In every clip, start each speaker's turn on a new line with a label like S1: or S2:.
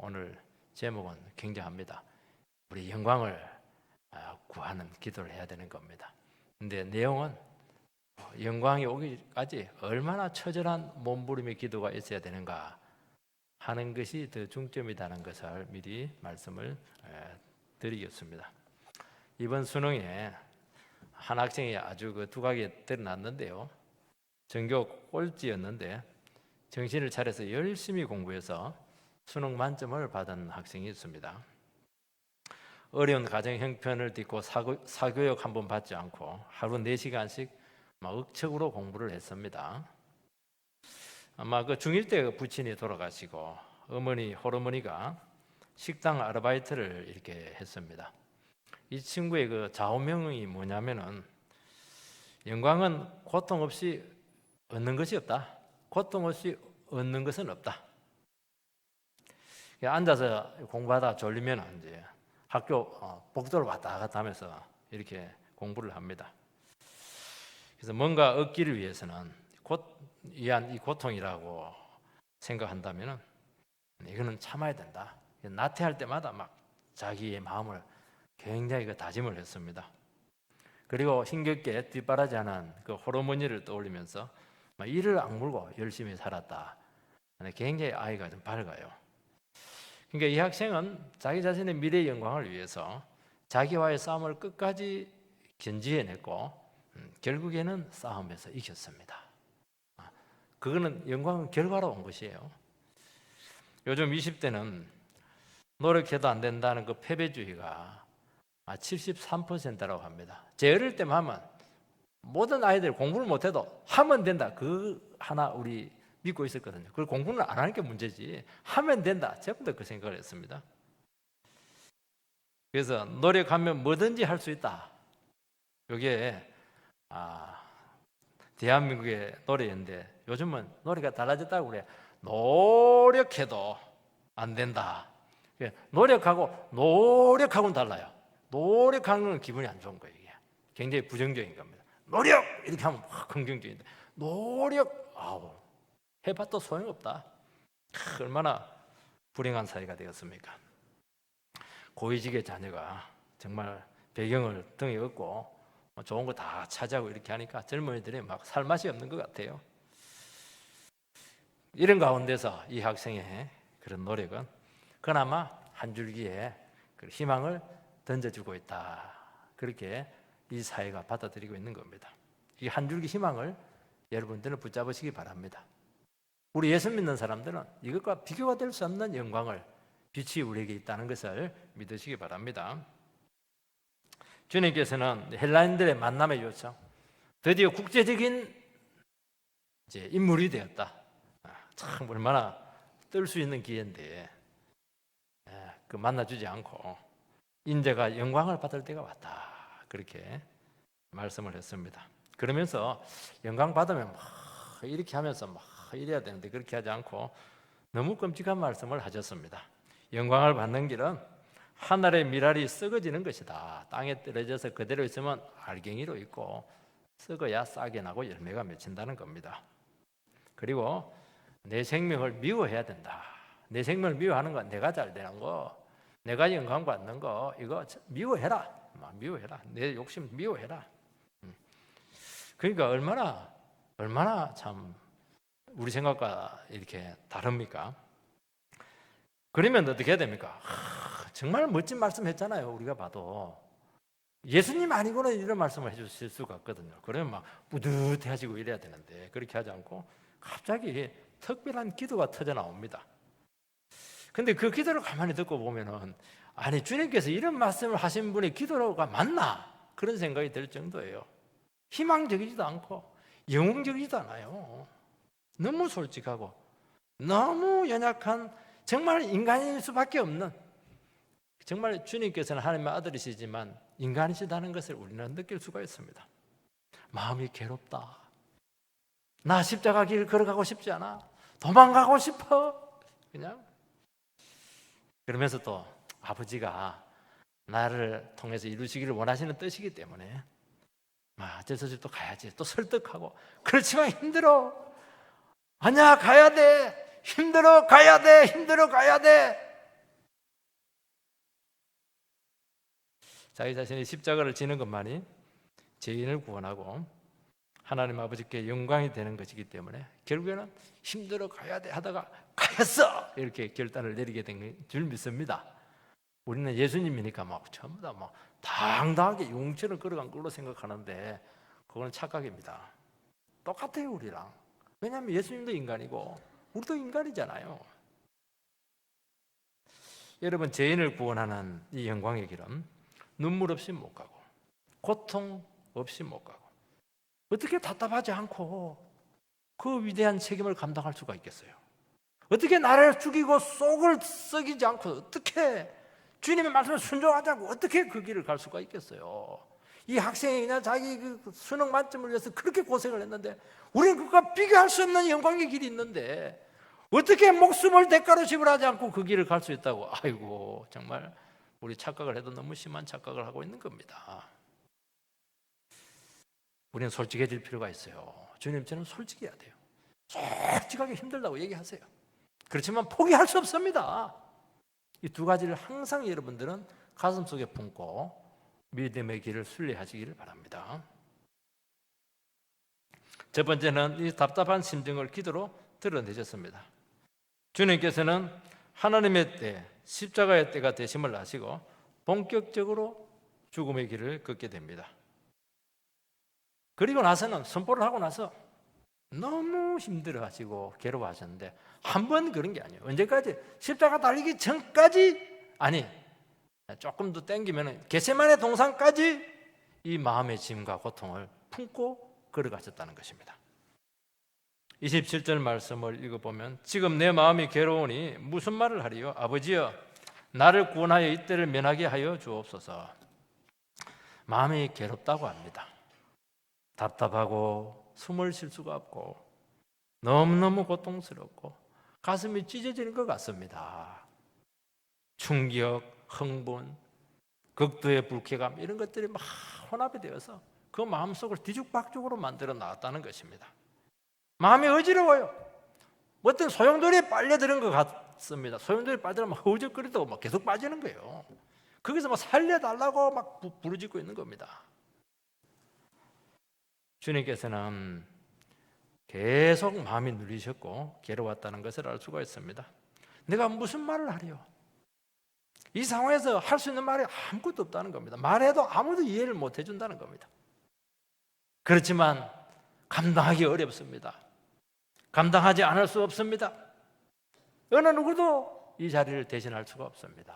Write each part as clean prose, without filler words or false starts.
S1: 오늘 제목은 굉장합니다. 우리 영광을 구하는 기도를 해야 되는 겁니다. 근데 내용은 영광이 오기까지 얼마나 처절한 몸부림의 기도가 있어야 되는가 하는 것이 더 중점이라는 것을 미리 말씀을 드리겠습니다. 이번 수능에 한 학생이 아주 그 두각이 드러났는데요. 전교 꼴찌였는데 정신을 차려서 열심히 공부해서 수능 만점을 받은 학생이 있습니다. 어려운 가정 형편을 딛고 사교육 한번 받지 않고 하루 4시간씩 막 억척으로 공부를 했습니다. 아마 그 중1 때 부친이 돌아가시고 호르머니가 식당 아르바이트를 이렇게 했습니다. 이 친구의 그 좌우명이 뭐냐면은 영광은 고통 없이 얻는 것이 없다. 고통 없이 얻는 것은 없다. 앉아서 공부하다 졸리면 이제 학교 복도를 왔다 갔다 하면서 이렇게 공부를 합니다. 그래서 뭔가 얻기를 위해서는 이 고통이라고 생각한다면 이거는 참아야 된다. 나태할 때마다 막 자기의 마음을 굉장히 다짐을 했습니다. 그리고 힘겹게 뒷바라지하는 그 호르몬이를 떠올리면서 이를 악물고 열심히 살았다. 굉장히 아이가 좀 밝아요. 그러니까 이 학생은 자기 자신의 미래의 영광을 위해서 자기와의 싸움을 끝까지 견지해냈고 결국에는 싸움에서 이겼습니다. 그거는 영광은 결과로 온 것이에요. 요즘 20대는 노력해도 안 된다는 그 패배주의가 73%라고 합니다. 제 어릴 때만 하면 모든 아이들 공부를 못해도 하면 된다. 그 하나 우리 믿고 있었거든요. 그걸 공부는 안 하는 게 문제지 하면 된다. 제가 그 생각을 했습니다. 그래서 노력하면 뭐든지 할 수 있다. 이게 대한민국의 노래인데 요즘은 노래가 달라졌다고 그래. 노력해도 안 된다. 노력하고는 달라요. 노력하는 건 기분이 안 좋은 거예요. 이게 굉장히 부정적인 겁니다. 노력 이렇게 하면 긍정적인데 노력 해봐도 소용없다. 얼마나 불행한 사회가 되었습니까? 고위직의 자녀가 정말 배경을 등에 업고 좋은 거 다 차지하고 이렇게 하니까 젊은이들이 막 살맛이 없는 것 같아요. 이런 가운데서 이 학생의 그런 노력은 그나마 한 줄기의 희망을 던져주고 있다. 그렇게 이 사회가 받아들이고 있는 겁니다. 이 한 줄기 희망을 여러분들은 붙잡으시기 바랍니다. 우리 예수 믿는 사람들은 이것과 비교가 될 수 없는 영광을 빛이 우리에게 있다는 것을 믿으시기 바랍니다. 주님께서는 헬라인들의 만남의 요청, 드디어 국제적인 인물이 되었다. 참 얼마나 뜰 수 있는 기회인데 그 만나주지 않고 인자가 영광을 받을 때가 왔다. 그렇게 말씀을 했습니다. 그러면서 영광 받으면 막 이렇게 하면서 막 이래야 되는데 그렇게 하지 않고 너무 끔찍한 말씀을 하셨습니다. 영광을 받는 길은 하늘의 밀알이 썩어지는 것이다. 땅에 떨어져서 그대로 있으면 알갱이로 있고 썩어야 싹이 나고 열매가 맺힌다는 겁니다. 그리고 내 생명을 미워해야 된다. 내 생명을 미워하는 건 내가 잘 되는 거, 내가 영광 받는 거 이거 미워해라. 내 욕심 미워해라. 그러니까 얼마나 참 우리 생각과 이렇게 다릅니까? 그러면 어떻게 해야 됩니까? 정말 멋진 말씀 했잖아요. 우리가 봐도 예수님 아니고는 이런 말씀을 해주실 수가 없거든요. 그러면 막 뿌듯해지고 이래야 되는데 그렇게 하지 않고 갑자기 특별한 기도가 터져 나옵니다. 근데 그 기도를 가만히 듣고 보면은 아니 주님께서 이런 말씀을 하신 분의 기도가 맞나? 그런 생각이 들 정도예요. 희망적이지도 않고 영웅적이지도 않아요. 너무 솔직하고 너무 연약한 정말 인간일 수밖에 없는, 정말 주님께서는 하나님의 아들이시지만 인간이시다는 것을 우리는 느낄 수가 있습니다. 마음이 괴롭다. 나 십자가 길 걸어가고 싶지 않아. 도망가고 싶어. 그냥 그러면서 또 아버지가 나를 통해서 이루시기를 원하시는 뜻이기 때문에 어쩔 수 없이 또 가야지. 또 설득하고 그렇지만 힘들어. 아니야 가야 돼. 힘들어 가야 돼. 자기 자신이 십자가를 지는 것만이 죄인을 구원하고 하나님 아버지께 영광이 되는 것이기 때문에 결국에는 힘들어 가야 돼 하다가 가였어 이렇게 결단을 내리게 된 줄 믿습니다. 우리는 예수님이니까 막 전부 다 막 당당하게 용처럼 걸어간 걸로 생각하는데 그건 착각입니다. 똑같아요 우리랑. 왜냐하면 예수님도 인간이고 우리도 인간이잖아요. 여러분, 죄인을 구원하는 이 영광의 길은 눈물 없이 못 가고 고통 없이 못 가고 어떻게 답답하지 않고 그 위대한 책임을 감당할 수가 있겠어요? 어떻게 나를 죽이고 속을 썩이지 않고 어떻게 주님의 말씀을 순종하지 않고 어떻게 그 길을 갈 수가 있겠어요? 이 학생이 그냥 자기 그 수능 만점을 위해서 그렇게 고생을 했는데 우리는 그것과 비교할 수 없는 영광의 길이 있는데 어떻게 목숨을 대가로 지불하지 않고 그 길을 갈 수 있다고? 아이고, 정말 우리 착각을 해도 너무 심한 착각을 하고 있는 겁니다. 우리는 솔직해질 필요가 있어요. 주님처럼 솔직해야 돼요. 솔직하게 힘들다고 얘기하세요. 그렇지만 포기할 수 없습니다. 이 두 가지를 항상 여러분들은 가슴속에 품고 믿음의 길을 순례하시기를 바랍니다. 첫 번째는 이 답답한 심정을 기도로 드러내셨습니다. 주님께서는 하나님의 때, 십자가의 때가 되심을 아시고 본격적으로 죽음의 길을 걷게 됩니다. 그리고 나서는 선포를 하고 나서 너무 힘들어하시고 괴로워하셨는데 한 번 그런 게 아니에요. 언제까지? 십자가 달리기 전까지? 아니, 조금 더 땡기면 겟세마네 동산까지 이 마음의 짐과 고통을 품고 걸어가셨다는 것입니다. 27절 말씀을 읽어보면 지금 내 마음이 괴로우니 무슨 말을 하리요? 아버지여 나를 구원하여 이때를 면하게 하여 주옵소서. 마음이 괴롭다고 합니다. 답답하고 숨을 쉴 수가 없고 너무너무 고통스럽고 가슴이 찢어지는 것 같습니다. 충격, 흥분, 극도의 불쾌감 이런 것들이 막 혼합이 되어서 그 마음속을 뒤죽박죽으로 만들어 놨다는 것입니다. 마음이 어지러워요. 어떤 소용돌이에 빨려드는 것 같습니다. 소용돌이에 빠지면 막 허우적거리다가 막 계속 빠지는 거예요. 거기서 막 살려달라고 막 부르짖고 있는 겁니다. 주님께서는 계속 마음이 눌리셨고 괴로웠다는 것을 알 수가 있습니다. 내가 무슨 말을 하리요? 이 상황에서 할 수 있는 말이 아무것도 없다는 겁니다. 말해도 아무도 이해를 못 해준다는 겁니다. 그렇지만 감당하기 어렵습니다. 감당하지 않을 수 없습니다. 어느 누구도 이 자리를 대신할 수가 없습니다.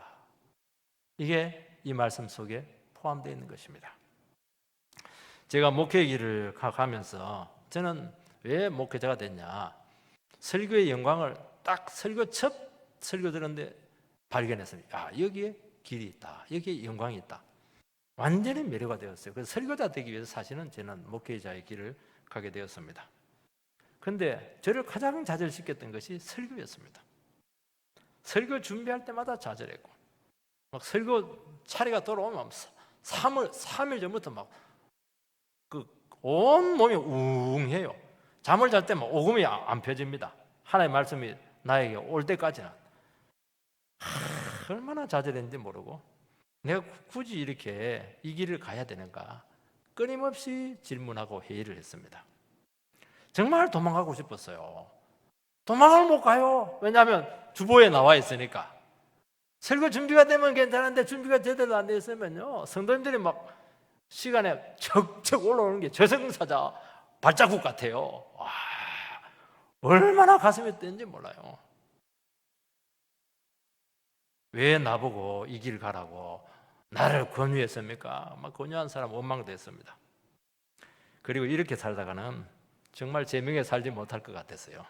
S1: 이게 이 말씀 속에 포함되어 있는 것입니다. 제가 목회 길을 가면서 저는 왜 목회자가 됐냐? 설교의 영광을 딱 설교 첫 설교 들었는데 발견했습니다. 아, 여기에 길이 있다. 여기에 영광이 있다. 완전히 매료가 되었어요. 그래서 설교자 되기 위해서 사실은 저는 목회자의 길을 가게 되었습니다. 그런데 저를 가장 좌절시켰던 것이 설교였습니다. 설교 준비할 때마다 좌절했고 막 설교 차례가 돌아오면 3일 전부터 막 온 몸이 웅해요. 잠을 잘 때 막 오금이 안 펴집니다. 하나님의 말씀이 나에게 올 때까지는 얼마나 좌절했는지 모르고 내가 굳이 이렇게 이 길을 가야 되는가 끊임없이 질문하고 회의를 했습니다. 정말 도망가고 싶었어요. 도망을 못 가요. 왜냐하면 주보에 나와 있으니까. 설교 준비가 되면 괜찮은데 준비가 제대로 안 되어 있으면요 성도님들이 막 시간에 척척 올라오는 게 저승사자 발자국 같아요. 와, 얼마나 가슴이 뛰는지 몰라요. 왜 나보고 이 길 가라고 나를 권유했습니까? 막 권유한 사람 원망됐습니다. 그리고 이렇게 살다가는 정말 제명에 살지 못할 것 같았어요.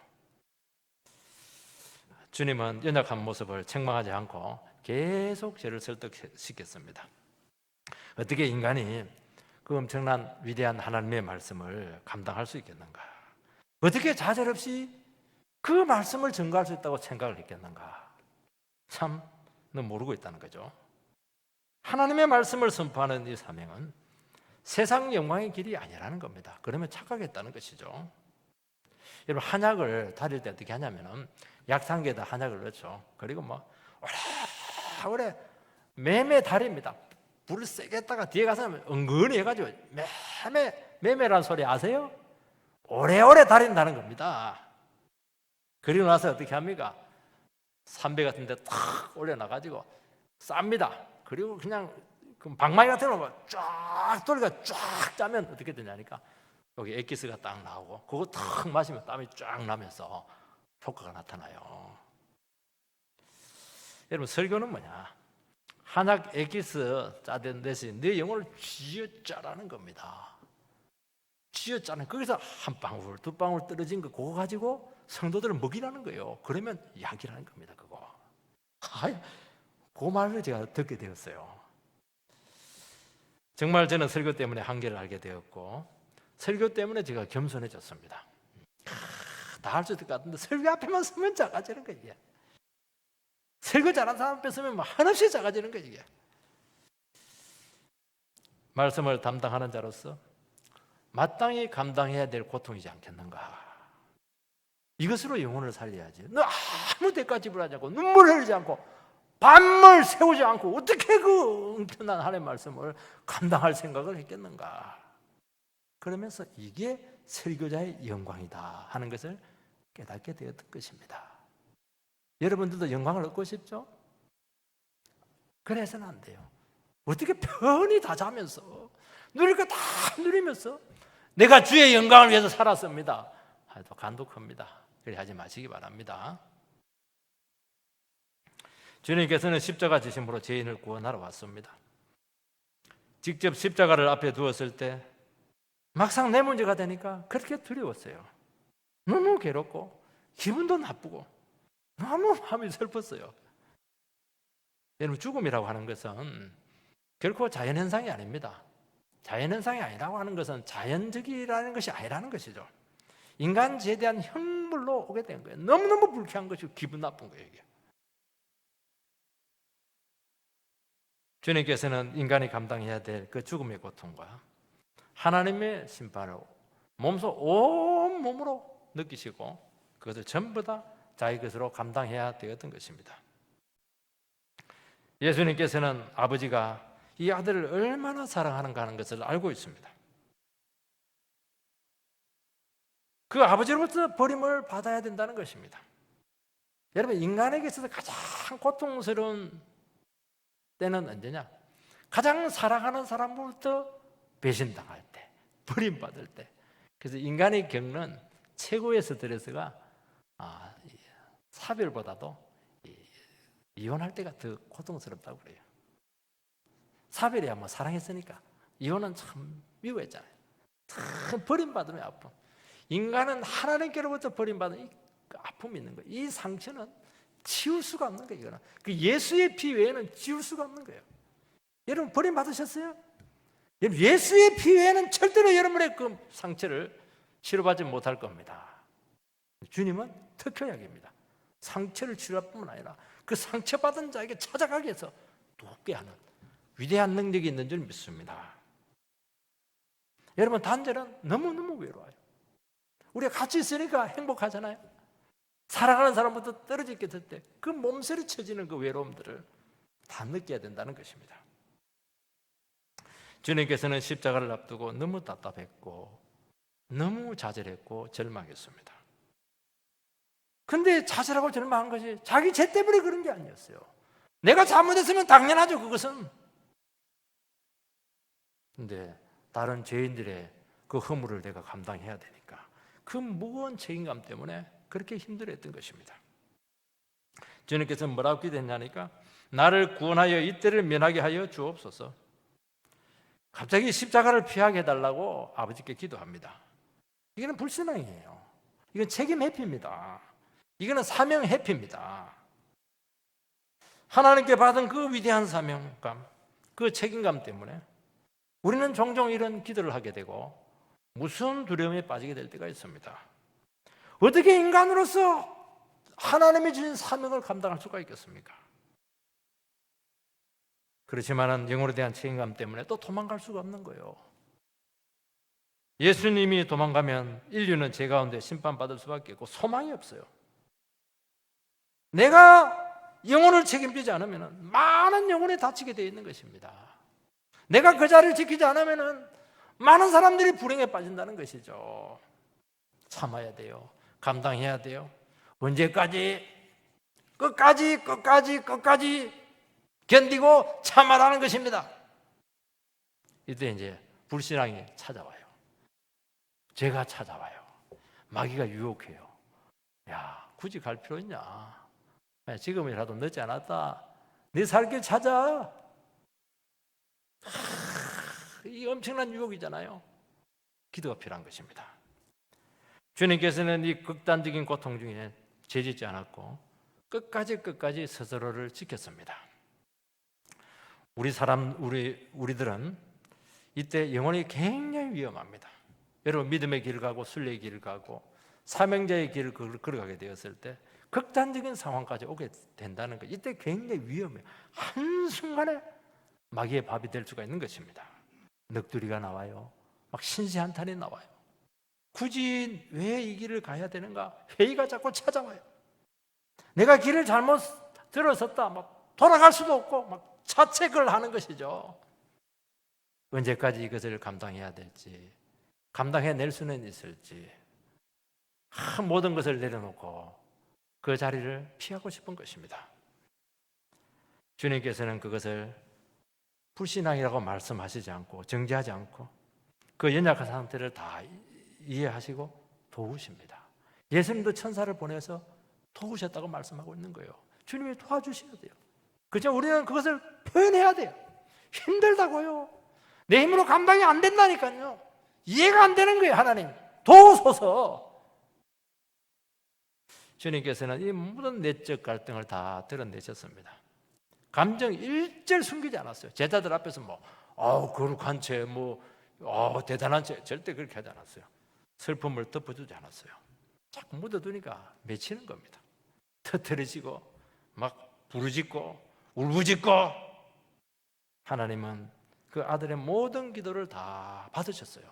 S1: 주님은 연약한 모습을 책망하지 않고 계속 저를 설득시켰습니다. 어떻게 인간이 그 엄청난 위대한 하나님의 말씀을 감당할 수 있겠는가? 어떻게 좌절 없이 그 말씀을 전가할 수 있다고 생각을 했겠는가? 참, 너 모르고 있다는 거죠. 하나님의 말씀을 선포하는 이 사명은 세상 영광의 길이 아니라는 겁니다. 그러면 착각했다는 것이죠. 여러분, 한약을 다릴 때 어떻게 하냐면은 약탕기에다 한약을 넣죠. 그리고 뭐 오래 매매 다립니다. 불을 세게 했다가 뒤에 가서 은근히 해가지고 매매란 소리 아세요? 오래오래 달인다는 겁니다. 그리고 나서 어떻게 합니까? 삼배 같은 데 탁 올려놔가지고 쌉니다. 그리고 그냥 방망이 같은 거 쫙 돌리가 쫙 짜면 어떻게 되냐니까 여기 엑기스가 딱 나오고 그거 탁 마시면 땀이 쫙 나면서 효과가 나타나요. 여러분, 설교는 뭐냐? 한약 엑기스 짜던 대신 내 영혼을 쥐어짜라는 겁니다. 쥐어짜는, 거기서 한 방울 두 방울 떨어진 거 그거 가지고 성도들을 먹이라는 거예요. 그러면 약이라는 겁니다. 그거. 그 말을 제가 듣게 되었어요. 정말 저는 설교 때문에 한계를 알게 되었고 설교 때문에 제가 겸손해졌습니다. 다 할 수 있을 것 같은데 설교 앞에만 서면 작아지는 거예요. 이게. 설교 잘하는 사람 앞에 서면 한없이 작아지는 거예요. 이게. 말씀을 담당하는 자로서 마땅히 감당해야 될 고통이지 않겠는가. 이것으로 영혼을 살려야지. 너 아무 대가 지불하지 않고 눈물 흘리지 않고 밤을 새우지 않고 어떻게 그 엄청난 하나님의 말씀을 감당할 생각을 했겠는가. 그러면서 이게 설교자의 영광이다 하는 것을 깨닫게 되었던 것입니다. 여러분들도 영광을 얻고 싶죠? 그래서는 안 돼요. 어떻게 편히 다 자면서 누릴 거 다 누리면서 내가 주의 영광을 위해서 살았습니다 해도 간독합니다. 그래 하지 마시기 바랍니다. 주님께서는 십자가 지심으로 죄인을 구원하러 왔습니다. 직접 십자가를 앞에 두었을 때 막상 내 문제가 되니까 그렇게 두려웠어요. 너무 괴롭고 기분도 나쁘고 너무 마음이 슬펐어요. 여러분, 죽음이라고 하는 것은 결코 자연현상이 아닙니다. 자연현상이 아니라고 하는 것은 자연적이라는 것이 아니라는 것이죠. 인간지에 대한 형물로 오게 된 거예요. 너무너무 불쾌한 것이고 기분 나쁜 거예요. 이게. 주님께서는 인간이 감당해야 될 그 죽음의 고통과 하나님의 심판을 몸소 온 몸으로 느끼시고 그것을 전부 다 자기 것으로 감당해야 되었던 것입니다. 예수님께서는 아버지가 이 아들을 얼마나 사랑하는가 하는 것을 알고 있습니다. 그 아버지로부터 버림을 받아야 된다는 것입니다. 여러분, 인간에게 있어서 가장 고통스러운 때는 언제냐? 가장 사랑하는 사람으로부터 배신당할 때, 버림받을 때. 그래서 인간이 겪는 최고의 스트레스가 사별보다도 이혼할 때가 더 고통스럽다고 그래요. 사별이야 뭐 사랑했으니까. 이혼은 참 미워했잖아요. 참 버림받으면 아픔. 인간은 하나님께로부터 버림받은 이 아픔이 있는 거예요. 이 상처는 치울 수가 없는 거예요. 이거는. 그 예수의 피 외에는 지울 수가 없는 거예요. 여러분, 버림받으셨어요? 여러분, 예수의 피 외에는 절대로 여러분의 그 상처를 치료받지 못할 겁니다. 주님은 특효약입니다. 상처를 치료할 뿐만 아니라 그 상처받은 자에게 찾아가기 위해서 돕게 하는 위대한 능력이 있는 줄 믿습니다. 여러분, 단절은 너무너무 외로워요. 우리가 같이 있으니까 행복하잖아요. 사랑하는 사람부터 떨어져 있게 될 때 그 몸서리 쳐지는 그 외로움들을 다 느껴야 된다는 것입니다. 주님께서는 십자가를 앞두고 너무 답답했고 너무 좌절했고 절망했습니다. 근데 좌절하고 절망한 것이 자기 죄 때문에 그런 게 아니었어요. 내가 잘못했으면 당연하죠, 그것은. 근데 다른 죄인들의 그 허물을 내가 감당해야 되니까 그 무거운 책임감 때문에 그렇게 힘들어했던 것입니다. 주님께서는 뭐라고 기도했냐니까 나를 구원하여 이때를 면하게 하여 주옵소서. 갑자기 십자가를 피하게 해달라고 아버지께 기도합니다. 이거는 불신앙이에요. 이건 책임 회피입니다. 이거는 사명 회피입니다. 하나님께 받은 그 위대한 사명감, 그 책임감 때문에 우리는 종종 이런 기도를 하게 되고 무슨 두려움에 빠지게 될 때가 있습니다. 어떻게 인간으로서 하나님이 주신 사명을 감당할 수가 있겠습니까? 그렇지만은 영혼에 대한 책임감 때문에 또 도망갈 수가 없는 거예요. 예수님이 도망가면 인류는 죄 가운데 심판받을 수밖에 없고 소망이 없어요. 내가 영혼을 책임지지 않으면 많은 영혼이 다치게 되어 있는 것입니다. 내가 그 자리를 지키지 않으면 많은 사람들이 불행에 빠진다는 것이죠. 참아야 돼요. 감당해야 돼요. 언제까지? 끝까지 견디고 참아라는 것입니다. 이때 이제 불신앙이 찾아와요. 죄가 찾아와요. 마귀가 유혹해요. 야, 굳이 갈 필요 있냐? 지금이라도 늦지 않았다. 네 살 길 찾아. 이 엄청난 유혹이잖아요. 기도가 필요한 것입니다. 주님께서는 이 극단적인 고통 중에 죄짓지 않았고 끝까지 스스로를 지켰습니다. 우리들은 이때 영혼이 굉장히 위험합니다. 여러분, 믿음의 길을 가고 순례의 길을 가고 사명자의 길을 걸어가게 되었을 때 극단적인 상황까지 오게 된다는 것, 이때 굉장히 위험해요. 한순간에 마귀의 밥이 될 수가 있는 것입니다. 넋두리가 나와요. 막 신세한탄이 나와요. 굳이 왜 이 길을 가야 되는가? 회의가 자꾸 찾아와요. 내가 길을 잘못 들어섰다. 막 돌아갈 수도 없고 막 자책을 하는 것이죠. 언제까지 이것을 감당해야 될지, 감당해낼 수는 있을지, 모든 것을 내려놓고 그 자리를 피하고 싶은 것입니다. 주님께서는 그것을 불신앙이라고 말씀하시지 않고 정죄하지 않고 그 연약한 상태를 다 이해하시고 도우십니다. 예수님도 천사를 보내서 도우셨다고 말씀하고 있는 거예요. 주님이 도와주셔야 돼요. 그렇죠? 우리는 그것을 표현해야 돼요. 힘들다고요. 내 힘으로 감당이 안 된다니까요. 이해가 안 되는 거예요. 하나님 도우소서. 주님께서는 이 모든 내적 갈등을 다 드러내셨습니다. 감정 일절 숨기지 않았어요. 제자들 앞에서 거룩한 채, 대단한 채, 절대 그렇게 하지 않았어요. 슬픔을 덮어주지 않았어요. 자꾸 묻어두니까 맺히는 겁니다. 터트려지고 막 부르짖고 울부짖고. 하나님은 그 아들의 모든 기도를 다 받으셨어요.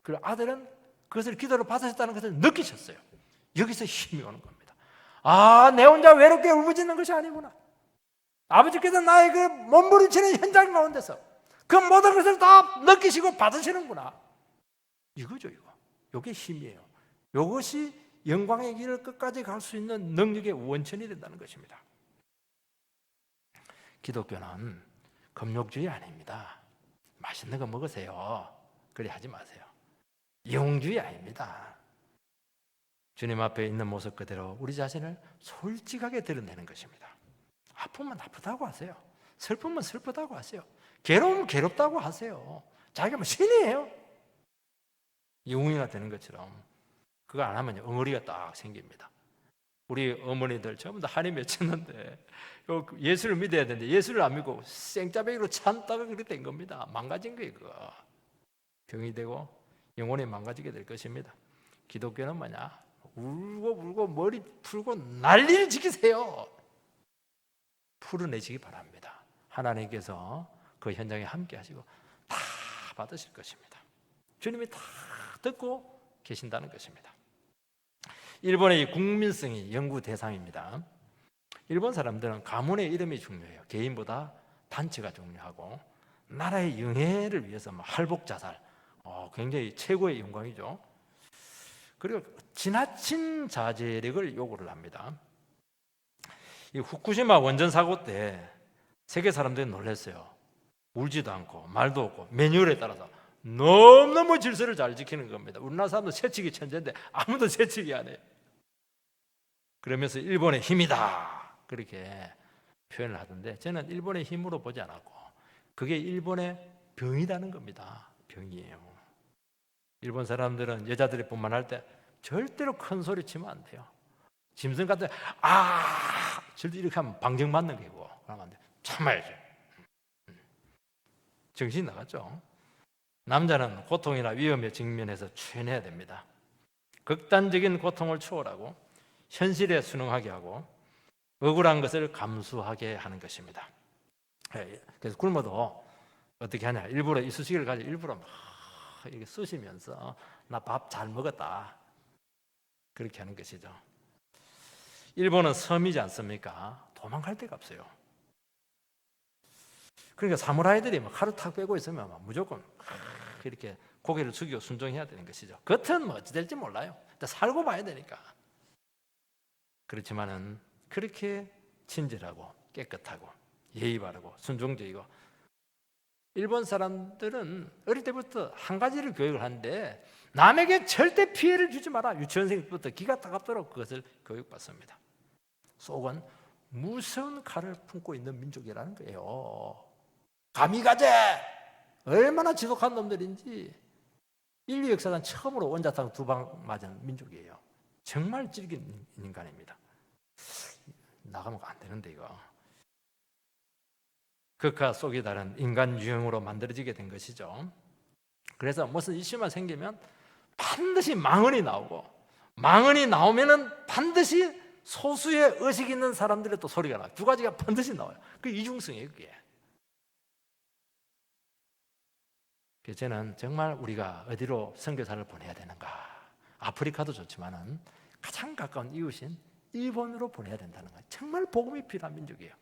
S1: 그리고 아들은 그것을 기도로 받으셨다는 것을 느끼셨어요. 여기서 힘이 오는 겁니다. 내 혼자 외롭게 울부짖는 것이 아니구나. 아버지께서 나의 그 몸부림치는 현장 가운데서 그 모든 것을 다 느끼시고 받으시는구나. 이거죠, 이거. 이게 힘이에요. 이것이 영광의 길을 끝까지 갈 수 있는 능력의 원천이 된다는 것입니다. 기독교는 금욕주의 아닙니다. 맛있는 거 먹으세요. 그래 하지 마세요. 영주의 아닙니다. 주님 앞에 있는 모습 그대로 우리 자신을 솔직하게 드러내는 것입니다. 아프면 아프다고 하세요. 슬프면 슬프다고 하세요. 괴로우면 괴롭다고 하세요. 자기가 신이에요. 영웅이가 되는 것처럼 그거 안 하면 엉어리가 딱 생깁니다. 우리 어머니들 전부 다 한이 맺혔는데 예수를 믿어야 되는데 예수를 안 믿고 생짜배기로 참다가 그렇게 된 겁니다. 망가진 거예요. 그거. 병이 되고 영혼이 망가지게 될 것입니다. 기독교는 뭐냐? 울고 머리 풀고 난리를 지키세요. 풀어내시기 바랍니다. 하나님께서 그 현장에 함께 하시고 다 받으실 것입니다. 주님이 다 듣고 계신다는 것입니다. 일본의 국민성이 연구 대상입니다. 일본 사람들은 가문의 이름이 중요해요. 개인보다 단체가 중요하고 나라의 영예를 위해서 할복자살, 굉장히 최고의 영광이죠. 그리고 지나친 자제력을 요구를 합니다. 이 후쿠시마 원전 사고 때 세계 사람들이 놀랐어요. 울지도 않고 말도 없고 매뉴얼에 따라서 너무너무 질서를 잘 지키는 겁니다. 우리나라 사람도 채찍이 천재인데 아무도 채찍이 안 해요. 그러면서 일본의 힘이다 그렇게 표현을 하던데 저는 일본의 힘으로 보지 않았고 그게 일본의 병이라는 겁니다. 병이에요. 일본 사람들은 여자들이 분만할 때 절대로 큰 소리 치면 안 돼요. 짐승 같은 절대 이렇게 하면 방정 맞는 거고 그러면 안 돼. 참아야죠. 정신이 나갔죠. 남자는 고통이나 위험에 직면해서 추인해야 됩니다. 극단적인 고통을 초월하고 현실에 순응하게 하고 억울한 것을 감수하게 하는 것입니다. 그래서 굶어도 어떻게 하냐? 일부러 이쑤시개를 가지고 일부러 막 이렇게 쑤시면서 나 밥 잘 먹었다 그렇게 하는 것이죠. 일본은 섬이지 않습니까? 도망갈 데가 없어요. 그러니까 사무라이들이 막 칼을 탁 빼고 있으면 무조건 이렇게 고개를 숙이고 순종해야 되는 것이죠. 겉은 뭐 어찌 될지 몰라요. 일단 살고 봐야 되니까. 그렇지만은 그렇게 친절하고 깨끗하고 예의 바르고 순종적이고, 일본 사람들은 어릴 때부터 한 가지를 교육을 하는데, 남에게 절대 피해를 주지 마라. 유치원생부터 기가 따갑도록 그것을 교육받습니다. 속은 무서운 칼을 품고 있는 민족이라는 거예요. 가미가제! 얼마나 지독한 놈들인지. 인류 역사상 처음으로 원자탄 2방 맞은 민족이에요. 정말 질긴 인간입니다. 나가면 안 되는데 이거. 극과 속이 다른 인간 유형으로 만들어지게 된 것이죠. 그래서 무슨 이슈만 생기면 반드시 망언이 나오고, 망언이 나오면은 반드시 소수의 의식 있는 사람들의 또 소리가 나요. 두 가지가 반드시 나와요. 그 이중성이에요, 그게. 그래서 저는 정말 우리가 어디로 선교사를 보내야 되는가? 아프리카도 좋지만은 가장 가까운 이웃인 일본으로 보내야 된다는 거예요. 정말 복음이 필요한 민족이에요.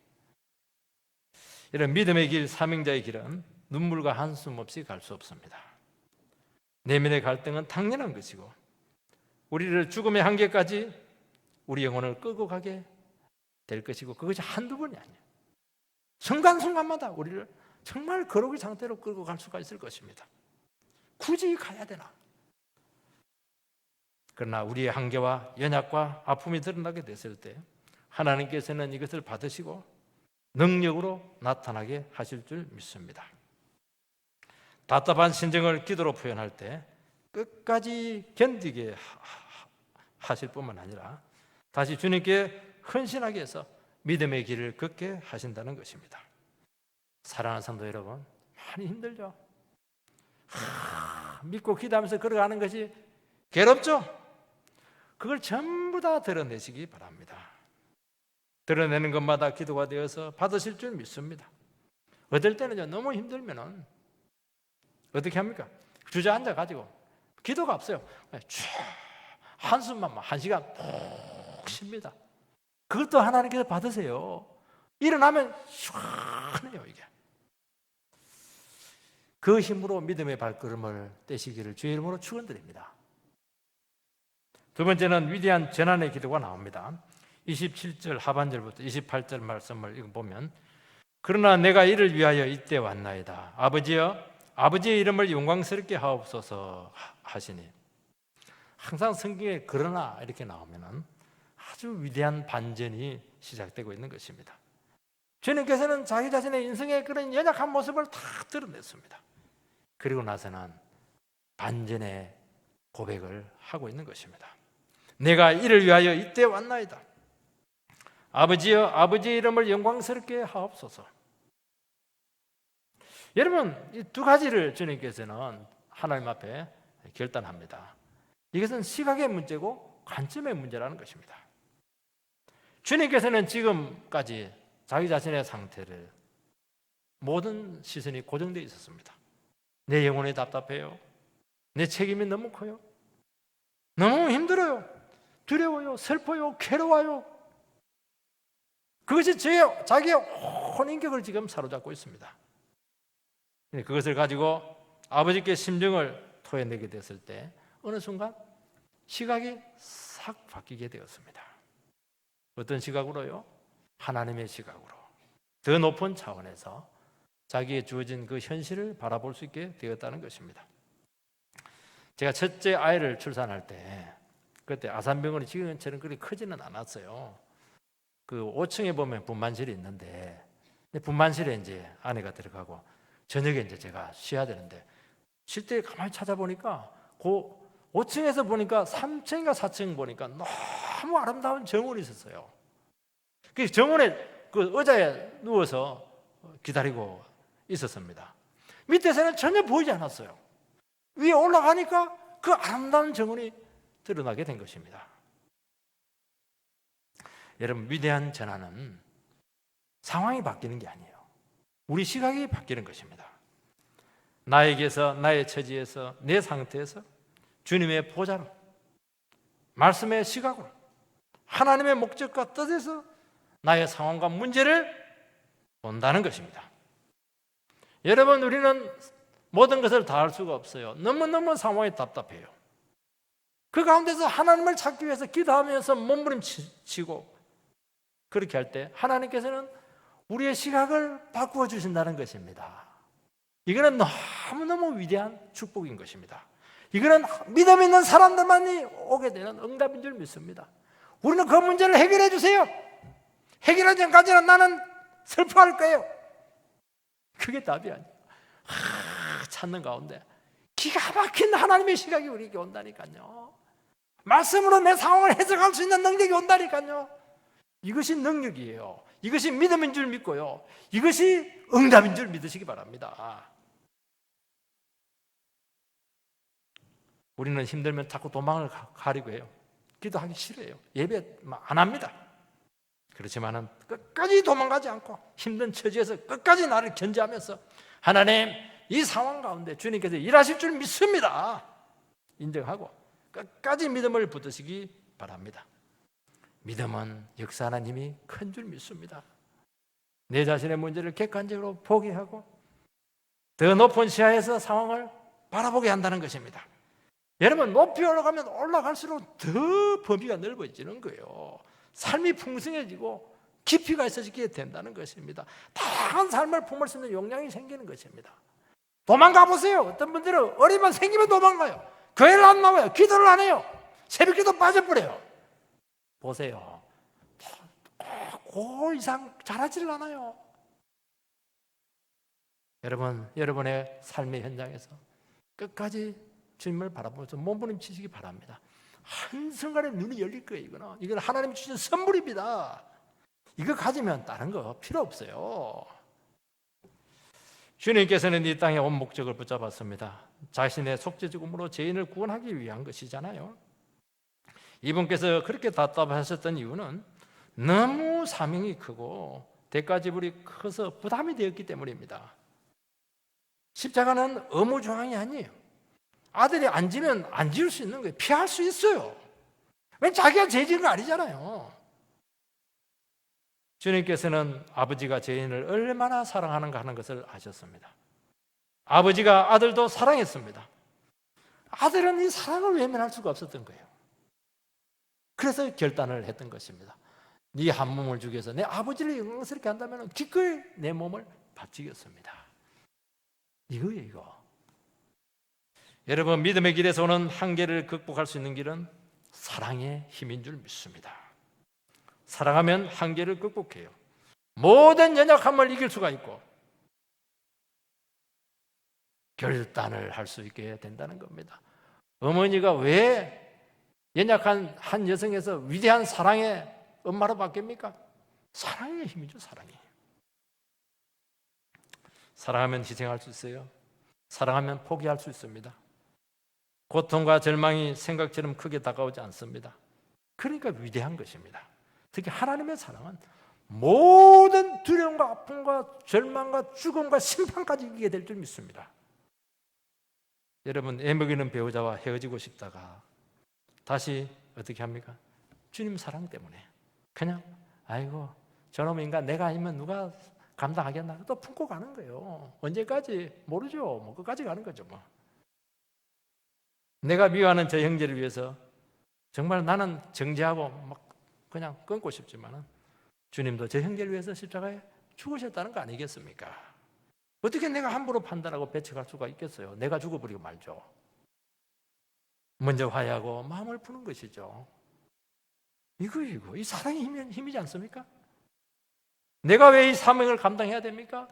S1: 이런 믿음의 길, 사명자의 길은 눈물과 한숨 없이 갈 수 없습니다. 내면의 갈등은 당연한 것이고, 우리를 죽음의 한계까지 우리 영혼을 끌고 가게 될 것이고, 그것이 한두 번이 아니에요. 순간순간마다 우리를 정말 거룩의 상태로 끌고 갈 수가 있을 것입니다. 굳이 가야 되나? 그러나 우리의 한계와 연약과 아픔이 드러나게 됐을 때 하나님께서는 이것을 받으시고 능력으로 나타나게 하실 줄 믿습니다. 답답한 심정을 기도로 표현할 때 끝까지 견디게 하실 뿐만 아니라 다시 주님께 헌신하게 해서 믿음의 길을 걷게 하신다는 것입니다. 사랑하는 성도 여러분, 많이 힘들죠? 믿고 기도하면서 걸어가는 것이 괴롭죠? 그걸 전부 다 드러내시기 바랍니다. 드러내는 것마다 기도가 되어서 받으실 줄 믿습니다. 어떨 때는 너무 힘들면은 어떻게 합니까? 주저앉아 가지고 기도가 없어요. 쭉 한숨만 1시간 푹 쉽니다. 그것도 하나님께서 받으세요. 일어나면 시원해요, 이게. 그 힘으로 믿음의 발걸음을 떼시기를 주의 이름으로 축원드립니다. 두 번째는 위대한 전환의 기도가 나옵니다. 27절 하반절부터 28절 말씀을 읽어보면, 그러나 내가 이를 위하여 이때 왔나이다. 아버지여, 아버지의 이름을 영광스럽게 하옵소서 하시니, 항상 성경에 그러나 이렇게 나오면 아주 위대한 반전이 시작되고 있는 것입니다. 주님께서는 자기 자신의 인생의 그런 연약한 모습을 다 드러냈습니다. 그리고 나서는 반전의 고백을 하고 있는 것입니다. 내가 이를 위하여 이때 왔나이다. 아버지여, 아버지의 이름을 영광스럽게 하옵소서. 여러분, 이 두 가지를 주님께서는 하나님 앞에 결단합니다. 이것은 시각의 문제고 관점의 문제라는 것입니다. 주님께서는 지금까지 자기 자신의 상태를 모든 시선이 고정되어 있었습니다. 내 영혼이 답답해요. 내 책임이 너무 커요. 너무 힘들어요. 두려워요. 슬퍼요. 괴로워요. 그것이 자기의 온 인격을 지금 사로잡고 있습니다. 그것을 가지고 아버지께 심정을 토해내게 됐을 때 어느 순간 시각이 싹 바뀌게 되었습니다. 어떤 시각으로요? 하나님의 시각으로, 더 높은 차원에서 자기의 주어진 그 현실을 바라볼 수 있게 되었다는 것입니다. 제가 첫째 아이를 출산할 때, 그때 아산병원이 지금처럼 그렇게 크지는 않았어요. 그 5층에 보면 분만실이 있는데, 분만실에 이제 아내가 들어가고 저녁에 이제 제가 쉬어야 되는데, 쉴 때 가만히 찾아보니까 그 5층에서 보니까 3층인가 4층 보니까 너무 아름다운 정원이 있었어요. 그 정원에 그 의자에 누워서 기다리고 있었습니다. 밑에서는 전혀 보이지 않았어요. 위에 올라가니까 그 아름다운 정원이 드러나게 된 것입니다. 여러분, 위대한 전환은 상황이 바뀌는 게 아니에요. 우리 시각이 바뀌는 것입니다. 나에게서, 나의 처지에서, 내 상태에서 주님의 보좌로, 말씀의 시각으로, 하나님의 목적과 뜻에서 나의 상황과 문제를 본다는 것입니다. 여러분, 우리는 모든 것을 다 할 수가 없어요. 너무너무 상황이 답답해요. 그 가운데서 하나님을 찾기 위해서 기도하면서 몸부림치고 그렇게 할 때 하나님께서는 우리의 시각을 바꾸어 주신다는 것입니다. 이거는 너무너무 위대한 축복인 것입니다. 이거는 믿음 있는 사람들만이 오게 되는 응답인 줄 믿습니다. 우리는 그 문제를 해결해 주세요. 해결하기 전까지는 나는 슬퍼할 거예요. 그게 답이 아니에요. 찾는 가운데 기가 막힌 하나님의 시각이 우리에게 온다니까요. 말씀으로 내 상황을 해석할 수 있는 능력이 온다니까요. 이것이 능력이에요. 이것이 믿음인 줄 믿고요. 이것이 응답인 줄 믿으시기 바랍니다. 우리는 힘들면 자꾸 도망을 가려고 해요. 기도하기 싫어요. 예배 안 합니다. 그렇지만은 끝까지 도망가지 않고 힘든 처지에서 끝까지 나를 견제하면서 하나님, 이 상황 가운데 주님께서 일하실 줄 믿습니다. 인정하고 끝까지 믿음을 붙드시기 바랍니다. 믿음은 역사하는 힘이 큰 줄 믿습니다. 내 자신의 문제를 객관적으로 포기하고 더 높은 시야에서 상황을 바라보게 한다는 것입니다. 여러분, 높이 올라가면 올라갈수록 더 범위가 넓어지는 거예요. 삶이 풍성해지고 깊이가 있어지게 된다는 것입니다. 다양한 삶을 품을 수 있는 용량이 생기는 것입니다. 도망가 보세요. 어떤 분들은 어리만 생기면 도망가요. 교회를 안 나와요. 기도를 안 해요. 새벽기도 빠져버려요. 보세요. 그 이상 잘하지를 않아요. 여러분, 여러분의 삶의 현장에서 끝까지 주님을 바라보면서 몸부림치시기 바랍니다. 한순간에 눈이 열릴 거예요. 이건 하나님이 주신 선물입니다. 이거 가지면 다른 거 필요 없어요. 주님께서는 이 땅에 온 목적을 붙잡았습니다. 자신의 속죄 죽음으로 죄인을 구원하기 위한 것이잖아요. 이분께서 그렇게 답답하셨던 이유는 너무 사명이 크고 대가 지불이 커서 부담이 되었기 때문입니다. 십자가는 의무조항이 아니에요. 아들이 안 지면 안 지을 수 있는 거예요. 피할 수 있어요. 왜 자기가 죄 지은 거 아니잖아요. 주님께서는 아버지가 죄인을 얼마나 사랑하는가 하는 것을 아셨습니다. 아버지가 아들도 사랑했습니다. 아들은 이 사랑을 외면할 수가 없었던 거예요. 그래서 결단을 했던 것입니다. 네 한 몸을 주기 위해서 내 아버지를 영광스럽게 한다면 기꺼이 내 몸을 바치겠습니다. 이거예요, 이거. 여러분, 믿음의 길에서 오는 한계를 극복할 수 있는 길은 사랑의 힘인 줄 믿습니다. 사랑하면 한계를 극복해요. 모든 연약함을 이길 수가 있고 결단을 할 수 있게 된다는 겁니다. 어머니가 왜 연약한 한 여성에서 위대한 사랑의 엄마로 바뀝니까? 사랑의 힘이죠, 사랑이. 사랑하면 희생할 수 있어요. 사랑하면 포기할 수 있습니다. 고통과 절망이 생각처럼 크게 다가오지 않습니다. 그러니까 위대한 것입니다. 특히 하나님의 사랑은 모든 두려움과 아픔과 절망과 죽음과 심판까지 이기게 될 줄 믿습니다. 여러분, 애먹이는 배우자와 헤어지고 싶다가 다시 어떻게 합니까? 주님 사랑 때문에 그냥 아이고 저놈 인간 내가 아니면 누가 감당하겠나 또 품고 가는 거예요. 언제까지 모르죠. 뭐 끝까지 가는 거죠. 뭐. 내가 미워하는 저 형제를 위해서 정말 나는 정죄하고 막 그냥 끊고 싶지만은 주님도 저 형제를 위해서 십자가에 죽으셨다는 거 아니겠습니까? 어떻게 내가 함부로 판단하고 배척할 수가 있겠어요? 내가 죽어버리고 말죠. 먼저 화해하고 마음을 푸는 것이죠. 이거 이 사랑의 힘이지 않습니까? 내가 왜 이 사명을 감당해야 됩니까?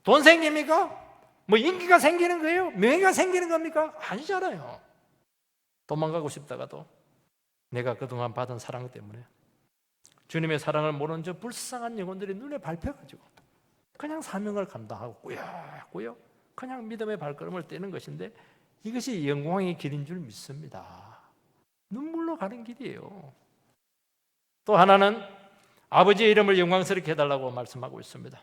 S1: 돈 생깁니까? 뭐 인기가 생기는 거예요? 명예가 생기는 겁니까? 아니잖아요. 도망가고 싶다가도 내가 그동안 받은 사랑 때문에 주님의 사랑을 모르는 저 불쌍한 영혼들이 눈에 밟혀가지고 그냥 사명을 감당하고 꾸역꾸역 그냥 믿음의 발걸음을 떼는 것인데 이것이 영광의 길인 줄 믿습니다. 눈물로 가는 길이에요. 또 하나는 아버지의 이름을 영광스럽게 해달라고 말씀하고 있습니다.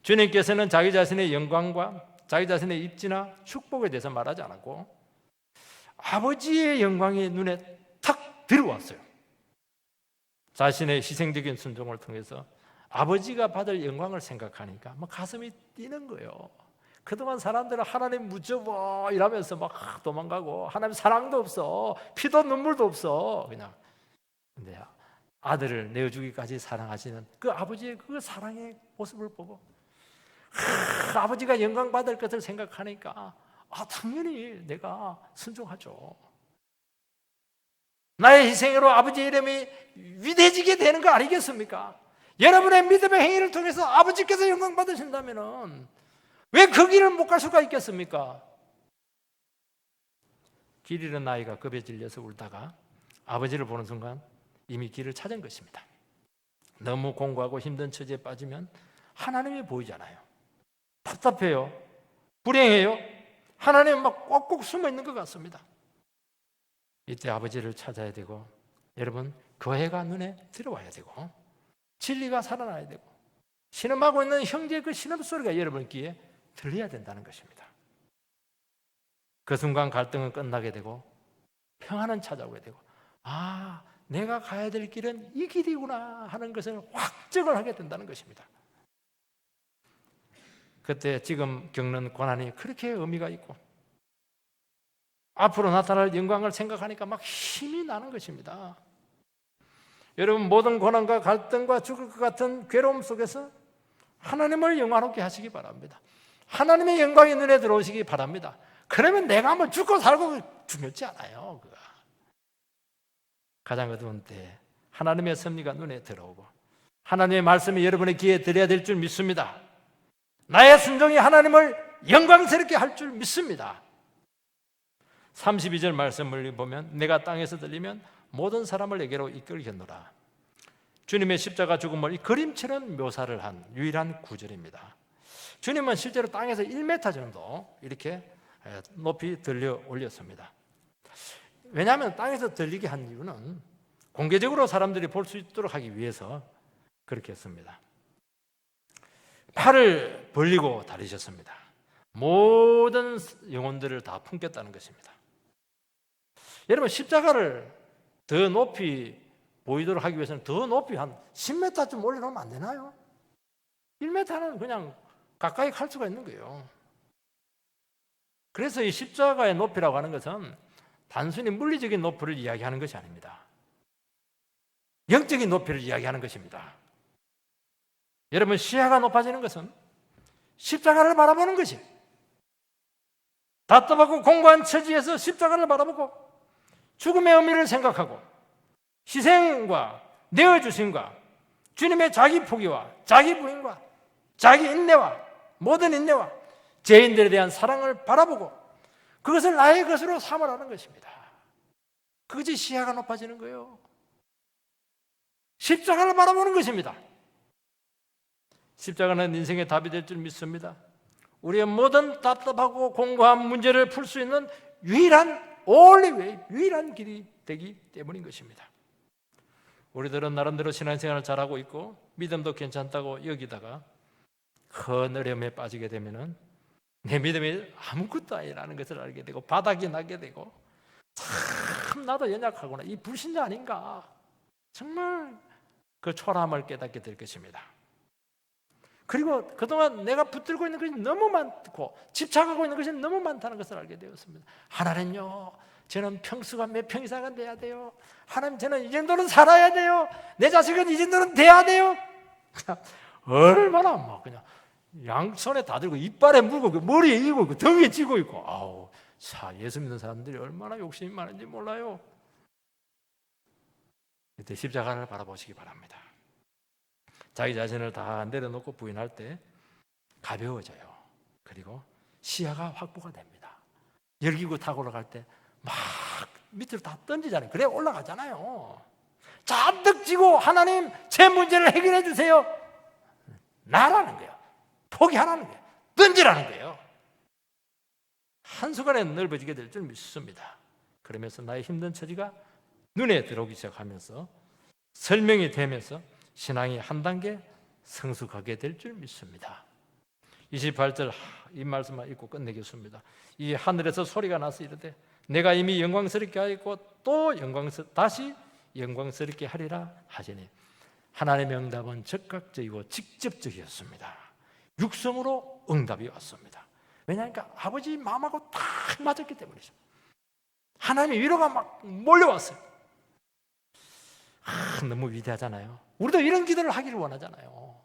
S1: 주님께서는 자기 자신의 영광과 자기 자신의 입지나 축복에 대해서 말하지 않았고 아버지의 영광이 눈에 탁 들어왔어요. 자신의 희생적인 순종을 통해서 아버지가 받을 영광을 생각하니까 막 가슴이 뛰는 거예요. 그동안 사람들은 하나님 무서워 이러면서 막 도망가고 하나님 사랑도 없어, 피도 눈물도 없어 그냥. 근데 아들을 내어주기까지 사랑하시는 그 아버지의 그 사랑의 모습을 보고 아버지가 영광 받을 것을 생각하니까 당연히 내가 순종하죠. 나의 희생으로 아버지의 이름이 위대해지게 되는 거 아니겠습니까? 여러분의 믿음의 행위를 통해서 아버지께서 영광 받으신다면 왜 그 길을 못 갈 수가 있겠습니까? 길 잃은 아이가 겁에 질려서 울다가 아버지를 보는 순간 이미 길을 찾은 것입니다. 너무 공고하고 힘든 처지에 빠지면 하나님이 보이잖아요. 답답해요. 불행해요. 하나님은 막 꼭꼭 숨어 있는 것 같습니다. 이때 아버지를 찾아야 되고, 여러분 교회가 눈에 들어와야 되고, 진리가 살아나야 되고, 신음하고 있는 형제의 그 신음소리가 여러분 귀에 들려야 된다는 것입니다. 그 순간 갈등은 끝나게 되고 평안은 찾아오게 되고, 내가 가야 될 길은 이 길이구나 하는 것을 확증을 하게 된다는 것입니다. 그때 지금 겪는 고난이 그렇게 의미가 있고 앞으로 나타날 영광을 생각하니까 막 힘이 나는 것입니다. 여러분 모든 고난과 갈등과 죽을 것 같은 괴로움 속에서 하나님을 영화롭게 하시기 바랍니다. 하나님의 영광이 눈에 들어오시기 바랍니다. 그러면 내가 한번 죽고 살고 중요치 않아요. 가장 어두운 때 하나님의 섭리가 눈에 들어오고 하나님의 말씀이 여러분의 귀에 들어야 될 줄 믿습니다. 나의 순종이 하나님을 영광스럽게 할 줄 믿습니다. 32절 말씀을 보면 내가 땅에서 들리면 모든 사람을 내게로 이끌겠노라. 주님의 십자가 죽음을 이 그림처럼 묘사를 한 유일한 구절입니다. 주님은 실제로 땅에서 1m 정도 이렇게 높이 들려 올렸습니다. 왜냐하면 땅에서 들리게 한 이유는 공개적으로 사람들이 볼 수 있도록 하기 위해서 그렇게 했습니다. 팔을 벌리고 다니셨습니다. 모든 영혼들을 다 품겠다는 것입니다. 여러분 십자가를 더 높이 보이도록 하기 위해서는 더 높이 한 10m쯤 올려놓으면 안 되나요? 1m는 그냥 가까이 갈 수가 있는 거예요. 그래서 이 십자가의 높이라고 하는 것은 단순히 물리적인 높이를 이야기하는 것이 아닙니다. 영적인 높이를 이야기하는 것입니다. 여러분 시야가 높아지는 것은 십자가를 바라보는 것이, 답답하고 공고한 처지에서 십자가를 바라보고 죽음의 의미를 생각하고 희생과 내어주심과 주님의 자기 포기와 자기 부인과 자기 인내와 모든 인내와 죄인들에 대한 사랑을 바라보고 그것을 나의 것으로 삼으라는 것입니다. 그것이 시야가 높아지는 거예요. 십자가를 바라보는 것입니다. 십자가는 인생의 답이 될 줄 믿습니다. 우리의 모든 답답하고 공고한 문제를 풀 수 있는 유일한 유일한 길이 되기 때문인 것입니다. 우리들은 나름대로 신앙생활을 잘하고 있고 믿음도 괜찮다고 여기다가 큰 어려움에 빠지게 되면은 내 믿음이 아무것도 아니라는 것을 알게 되고 바닥이 나게 되고 참 나도 연약하구나, 이 불신자 아닌가, 정말 그 초라함을 깨닫게 될 것입니다. 그리고 그동안 내가 붙들고 있는 것이 너무 많고 집착하고 있는 것이 너무 많다는 것을 알게 되었습니다. 하나님요, 저는 평수가 몇 평 이상은 돼야 돼요. 하나님, 저는 이 정도는 살아야 돼요. 내 자식은 이 정도는 돼야 돼요. 얼마나 막 그냥 양손에 다 들고 이빨에 물고 머리에 이고 있고 등에 쥐고 있고, 예수 믿는 사람들이 얼마나 욕심이 많은지 몰라요. 이때 십자가를 바라보시기 바랍니다. 자기 자신을 다 내려놓고 부인할 때 가벼워져요. 그리고 시야가 확보가 됩니다. 열기구 타고 올라갈 때 막 밑으로 다 던지잖아요. 그래 올라가잖아요. 잔뜩 쥐고 하나님 제 문제를 해결해 주세요, 나라는 거예요. 포기하라는 거예요. 던지라는 거예요. 한순간에 넓어지게 될 줄 믿습니다. 그러면서 나의 힘든 처지가 눈에 들어오기 시작하면서 설명이 되면서 신앙이 한 단계 성숙하게 될 줄 믿습니다. 28절 이 말씀만 읽고 끝내겠습니다. 이 하늘에서 소리가 나서 이르되 내가 이미 영광스럽게 하였고 또 다시 영광스럽게 하리라 하시니. 하나님의 응답은 즉각적이고 직접적이었습니다. 육성으로 응답이 왔습니다. 왜냐하니까 아버지 마음하고 딱 맞았기 때문이죠. 하나님의 위로가 막 몰려왔어요. 너무 위대하잖아요. 우리도 이런 기도를 하기를 원하잖아요.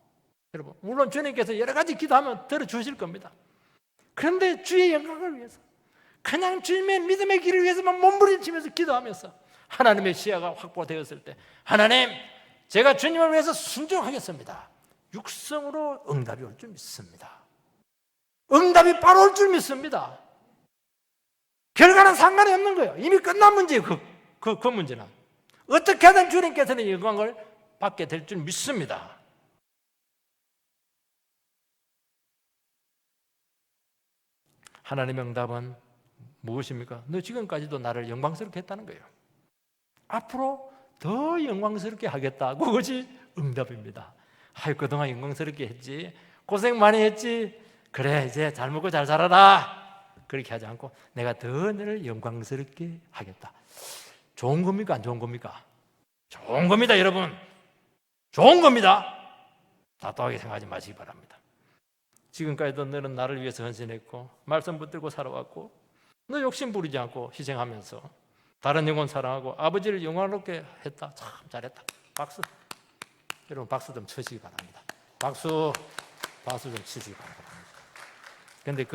S1: 여러분, 물론 주님께서 여러 가지 기도하면 들어주실 겁니다. 그런데 주의 영광을 위해서, 그냥 주님의 믿음의 길을 위해서만 몸부림치면서 기도하면서 하나님의 시야가 확보되었을 때, 하나님, 제가 주님을 위해서 순종하겠습니다. 육성으로 응답이 올 줄 믿습니다. 응답이 바로 올 줄 믿습니다. 결과는 상관이 없는 거예요. 이미 끝난 문제예요. 그 문제는 어떻게 하든 주님께서는 영광을 받게 될 줄 믿습니다. 하나님의 응답은 무엇입니까? 너 지금까지도 나를 영광스럽게 했다는 거예요. 앞으로 더 영광스럽게 하겠다. 그것이 응답입니다. 아유, 그동안 영광스럽게 했지, 고생 많이 했지, 그래 이제 잘 먹고 잘 살아라, 그렇게 하지 않고 내가 더 너를 영광스럽게 하겠다. 좋은 겁니까? 안 좋은 겁니까? 좋은 겁니다, 여러분. 좋은 겁니다. 나쁘게 생각하지 마시기 바랍니다. 지금까지도 너는 나를 위해서 헌신했고 말씀 붙들고 살아왔고, 너 욕심 부리지 않고 희생하면서 다른 영혼 사랑하고 아버지를 영광롭게 했다. 참 잘했다. 박수. 여러분 박수 좀 치시기 바랍니다. 박수 좀 치시기 바랍니다. 그런데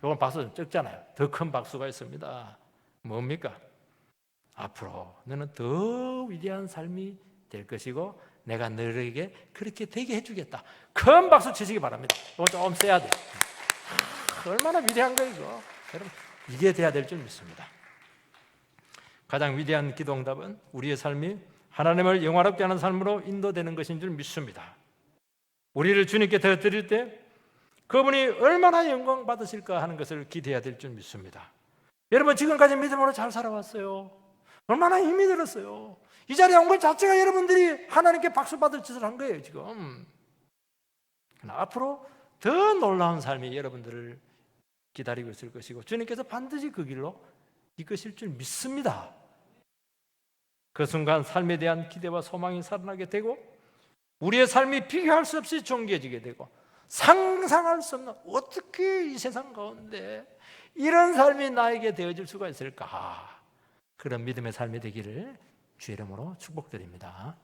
S1: 요건 박수 좀 적잖아요. 더 큰 박수가 있습니다. 뭡니까? 앞으로 너는 더 위대한 삶이 될 것이고 내가 너에게 그렇게 되게 해주겠다. 큰 박수 치시기 바랍니다. 이거 좀 세야 돼. 얼마나 위대한 거 이거. 여러분, 이게 돼야 될 줄 믿습니다. 가장 위대한 기도 응답은 우리의 삶이 하나님을 영화롭게 하는 삶으로 인도되는 것인 줄 믿습니다. 우리를 주님께 드릴 때 그분이 얼마나 영광 받으실까 하는 것을 기대해야 될 줄 믿습니다. 여러분, 지금까지 믿음으로 잘 살아왔어요. 얼마나 힘이 들었어요. 이 자리에 온 것 자체가 여러분들이 하나님께 박수 받을 짓을 한 거예요, 지금. 앞으로 더 놀라운 삶이 여러분들을 기다리고 있을 것이고 주님께서 반드시 그 길로 이끄실 줄 믿습니다. 그 순간 삶에 대한 기대와 소망이 살아나게 되고 우리의 삶이 비교할 수 없이 존귀해지게 되고 상상할 수 없는, 어떻게 이 세상 가운데 이런 삶이 나에게 되어질 수가 있을까, 그런 믿음의 삶이 되기를 주의 이름으로 축복드립니다.